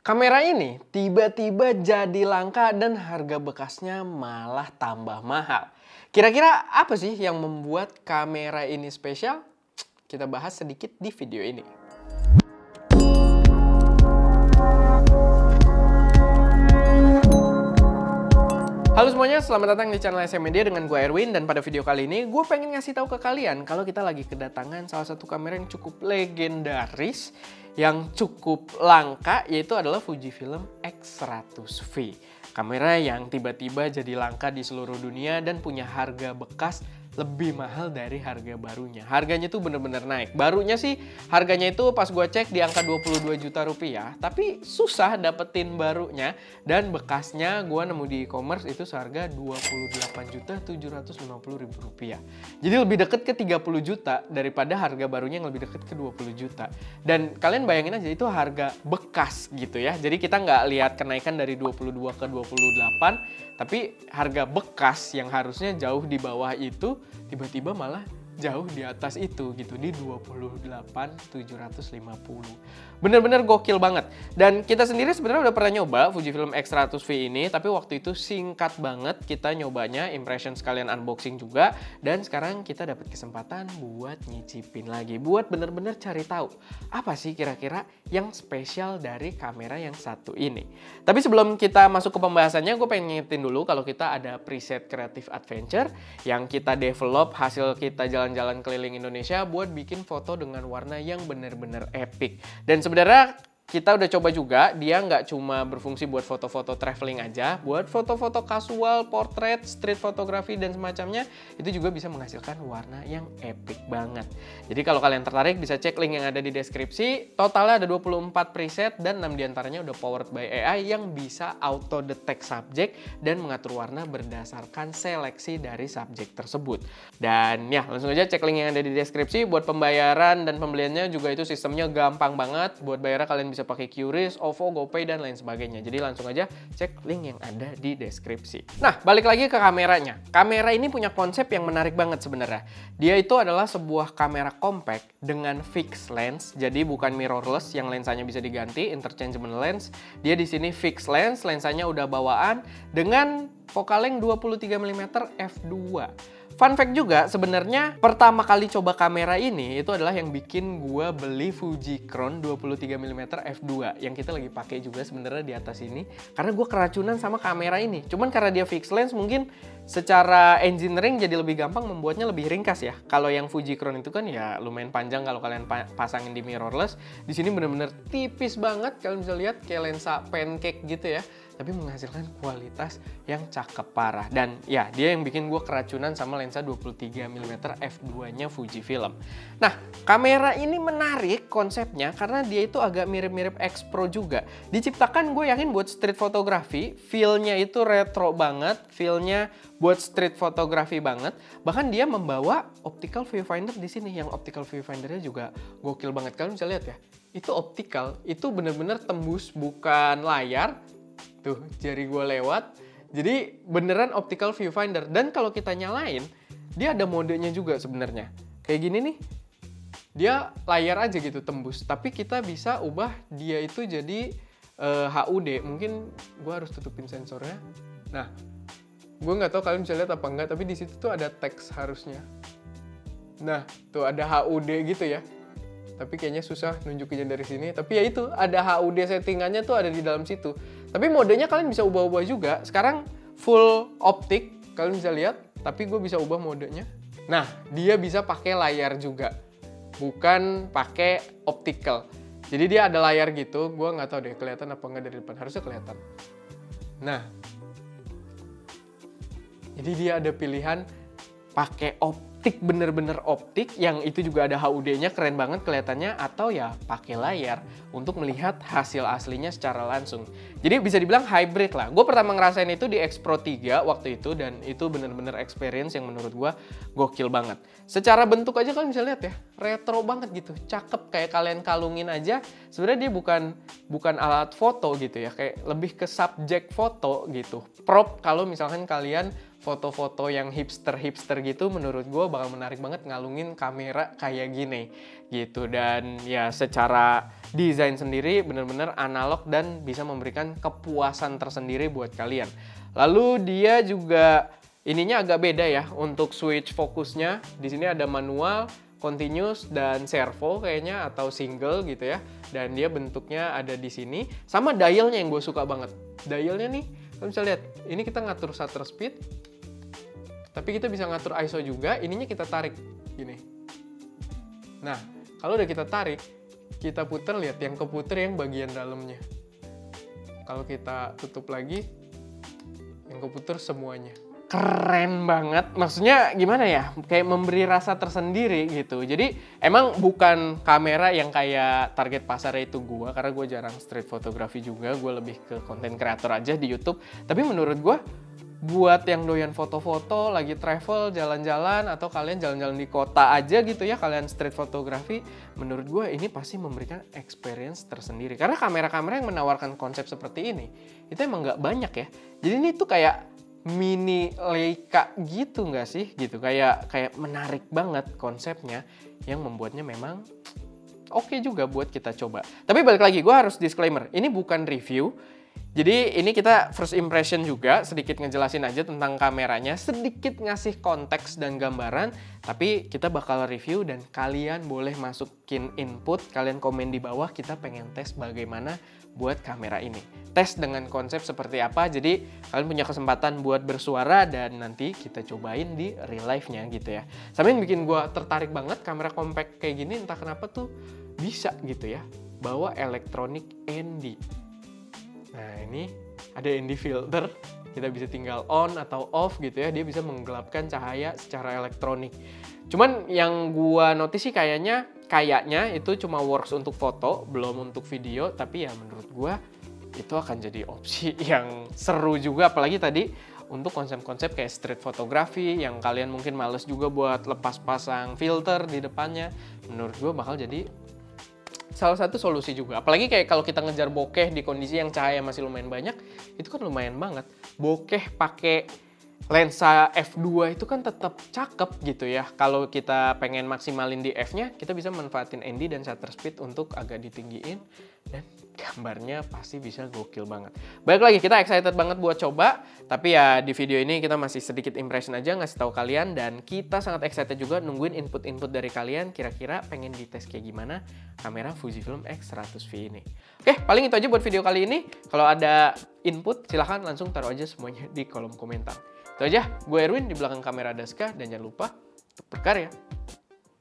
Kamera ini tiba-tiba jadi langka dan harga bekasnya malah tambah mahal. Kira-kira apa sih yang membuat kamera ini spesial? Kita bahas sedikit di video ini. Halo semuanya, selamat datang di channel SM Media dengan gue Erwin. Dan pada video kali ini gue pengen ngasih tahu ke kalian kalau kita lagi kedatangan salah satu kamera yang cukup legendaris, yang cukup langka, yaitu adalah Fujifilm X100V. Kamera yang tiba-tiba jadi langka di seluruh dunia dan punya harga bekas lebih mahal dari harga barunya. Harganya tuh bener-bener naik. Barunya sih harganya itu pas gue cek di angka 22 juta rupiah. Tapi susah dapetin barunya. Dan bekasnya gue nemu di e-commerce itu seharga 28.750.000 rupiah. Jadi lebih deket ke 30 juta daripada harga barunya yang lebih deket ke 20 juta. Dan kalian bayangin aja itu harga bekas gitu ya. Jadi kita nggak lihat kenaikan dari 22 ke 28. Tapi harga bekas yang harusnya jauh di bawah itu tiba-tiba malah jauh di atas itu gitu, di 28.750. Bener-bener gokil banget. Dan kita sendiri sebenarnya udah pernah nyoba Fujifilm X100V ini, tapi waktu itu singkat banget kita nyobanya, impression sekalian unboxing juga, dan sekarang kita dapat kesempatan buat nyicipin lagi, buat bener-bener cari tahu apa sih kira-kira yang spesial dari kamera yang satu ini. Tapi sebelum kita masuk ke pembahasannya, gue pengen ngingetin dulu kalau kita ada preset Creative Adventure yang kita develop hasil kita jalan-jalan keliling Indonesia buat bikin foto dengan warna yang bener-bener epic. Dan sebenarnya kita udah coba juga, dia nggak cuma berfungsi buat foto-foto traveling aja, buat foto-foto kasual, portrait, street photography, dan semacamnya, itu juga bisa menghasilkan warna yang epic banget. Jadi kalau kalian tertarik, bisa cek link yang ada di deskripsi. Totalnya ada 24 preset, dan 6 diantaranya udah powered by AI yang bisa auto-detect subjek dan mengatur warna berdasarkan seleksi dari subjek tersebut. Dan ya, langsung aja cek link yang ada di deskripsi. Buat pembayaran dan pembeliannya juga itu sistemnya gampang banget. Buat bayarnya kalian bisa pakai QRIS, OVO, GoPay, dan lain sebagainya. Jadi langsung aja cek link yang ada di deskripsi. Nah, balik lagi ke kameranya. Kamera ini punya konsep yang menarik banget sebenarnya. Dia itu adalah sebuah kamera compact dengan fixed lens. Jadi bukan mirrorless yang lensanya bisa diganti, interchangeable lens. Dia di sini fixed lens, lensanya udah bawaan dengan focal length 23 mm f2. Fun fact juga, sebenarnya pertama kali coba kamera ini itu adalah yang bikin gua beli Fujicron 23 mm f2 yang kita lagi pakai juga sebenarnya di atas ini, karena gua keracunan sama kamera ini. Cuman karena dia fixed lens mungkin secara engineering jadi lebih gampang, membuatnya lebih ringkas ya. Kalau yang Fujicron itu kan ya lumayan panjang kalau kalian pasangin di mirrorless. Di sini bener-bener tipis banget, kalian bisa lihat kayak lensa pancake gitu ya. Tapi menghasilkan kualitas yang cakep parah. Dan ya, dia yang bikin gue keracunan sama lensa 23 mm f2-nya Fujifilm. Nah, kamera ini menarik konsepnya karena dia itu agak mirip-mirip X Pro juga. Diciptakan gue yakin buat street photography, feel-nya itu retro banget, feel-nya buat street photography banget. Bahkan dia membawa optical viewfinder di sini, yang optical viewfinder-nya juga gokil banget. Kalian bisa lihat ya, itu optical, itu bener-bener tembus, bukan layar. Tuh, jari gue lewat. Jadi beneran optical viewfinder. Dan kalau kita nyalain, dia ada modenya juga sebenarnya. Kayak gini nih, dia layar aja gitu tembus. Tapi kita bisa ubah dia itu jadi HUD. Mungkin gue harus tutupin sensornya. Nah, gue nggak tahu kalian bisa lihat apa enggak, tapi di situ tuh ada teks harusnya. Nah, tuh ada HUD gitu ya. Tapi kayaknya susah nunjukinnya dari sini. Tapi ya itu, ada HUD settingannya tuh ada di dalam situ. Tapi modenya kalian bisa ubah-ubah juga. Sekarang full optik, kalian bisa lihat. Tapi gue bisa ubah modenya. Nah, dia bisa pakai layar juga. Bukan pakai optical. Jadi dia ada layar gitu. Gue nggak tahu deh kelihatan apa nggak dari depan. Harusnya kelihatan. Nah, jadi dia ada pilihan pakai optik, bener-bener optik, yang itu juga ada HUD-nya, keren banget kelihatannya, atau ya pakai layar untuk melihat hasil aslinya secara langsung. Jadi bisa dibilang hybrid lah. Gue pertama ngerasain itu di X Pro 3 waktu itu, dan itu bener-bener experience yang menurut gue gokil banget. Secara bentuk aja kalian bisa lihat ya, retro banget gitu, cakep, kayak kalian kalungin aja. Sebenarnya dia bukan alat foto gitu ya, kayak lebih ke subjek foto gitu. Prop kalau misalkan kalian foto-foto yang hipster-hipster gitu, menurut gue bakal menarik banget ngalungin kamera kayak gini gitu. Dan ya secara desain sendiri bener-bener analog dan bisa memberikan kepuasan tersendiri buat kalian. Lalu dia juga ininya agak beda ya untuk switch fokusnya. Di sini ada manual, continuous, dan servo kayaknya atau single gitu ya. Dan dia bentuknya ada di sini. Sama dialnya yang gue suka banget. Dialnya nih, kalian bisa lihat. Ini kita ngatur shutter speed. Tapi kita bisa ngatur ISO juga. Ininya kita tarik gini. Nah, kalau udah kita tarik, kita puter, lihat yang keputer yang bagian dalamnya. Kalau kita tutup lagi, yang keputer semuanya. Keren banget, maksudnya gimana ya, kayak memberi rasa tersendiri gitu. Jadi emang bukan kamera yang kayak target pasarnya itu gua, karena gue jarang street photography juga, gue lebih ke content creator aja di YouTube. Tapi menurut gue, buat yang doyan foto-foto, lagi travel, jalan-jalan, atau kalian jalan-jalan di kota aja gitu ya, kalian street photography, menurut gue ini pasti memberikan experience tersendiri. Karena kamera-kamera yang menawarkan konsep seperti ini, itu emang nggak banyak ya. Jadi ini tuh kayak mini Leica gitu nggak sih? Gitu, kayak menarik banget konsepnya yang membuatnya memang oke juga buat kita coba. Tapi balik lagi, gue harus disclaimer, ini bukan review. Jadi ini kita first impression juga, sedikit ngejelasin aja tentang kameranya, sedikit ngasih konteks dan gambaran, tapi kita bakal review dan kalian boleh masukin input, kalian komen di bawah, kita pengen tes bagaimana buat kamera ini. Tes dengan konsep seperti apa, jadi kalian punya kesempatan buat bersuara dan nanti kita cobain di real life-nya gitu ya. Sampai yang bikin gue tertarik banget, kamera compact kayak gini entah kenapa tuh bisa gitu ya, bawa elektronik ND. Nah ini ada ND filter, kita bisa tinggal on atau off gitu ya, dia bisa menggelapkan cahaya secara elektronik. Cuman yang gua notice sih kayaknya itu cuma works untuk foto, belum untuk video, tapi ya menurut gua itu akan jadi opsi yang seru juga, apalagi tadi untuk konsep-konsep kayak street photography yang kalian mungkin males juga buat lepas pasang filter di depannya, menurut gua bakal jadi salah satu solusi juga. Apalagi kayak kalau kita ngejar bokeh di kondisi yang cahaya masih lumayan banyak, itu kan lumayan banget. Bokeh pakai lensa f2 itu kan tetap cakep gitu ya. Kalau kita pengen maksimalin di f-nya, kita bisa manfaatin ND dan shutter speed untuk agak ditinggiin dan gambarnya pasti bisa gokil banget. Balik lagi, kita excited banget buat coba, tapi ya di video ini kita masih sedikit impression aja ngasih tahu kalian, dan kita sangat excited juga nungguin input-input dari kalian, kira-kira pengen dites kayak gimana kamera Fujifilm X100V ini. Oke, paling itu aja buat video kali ini. Kalau ada input, silahkan langsung taruh aja semuanya di kolom komentar. Itu aja, gue Erwin, di belakang kamera Daska, dan jangan lupa tetap berkarya.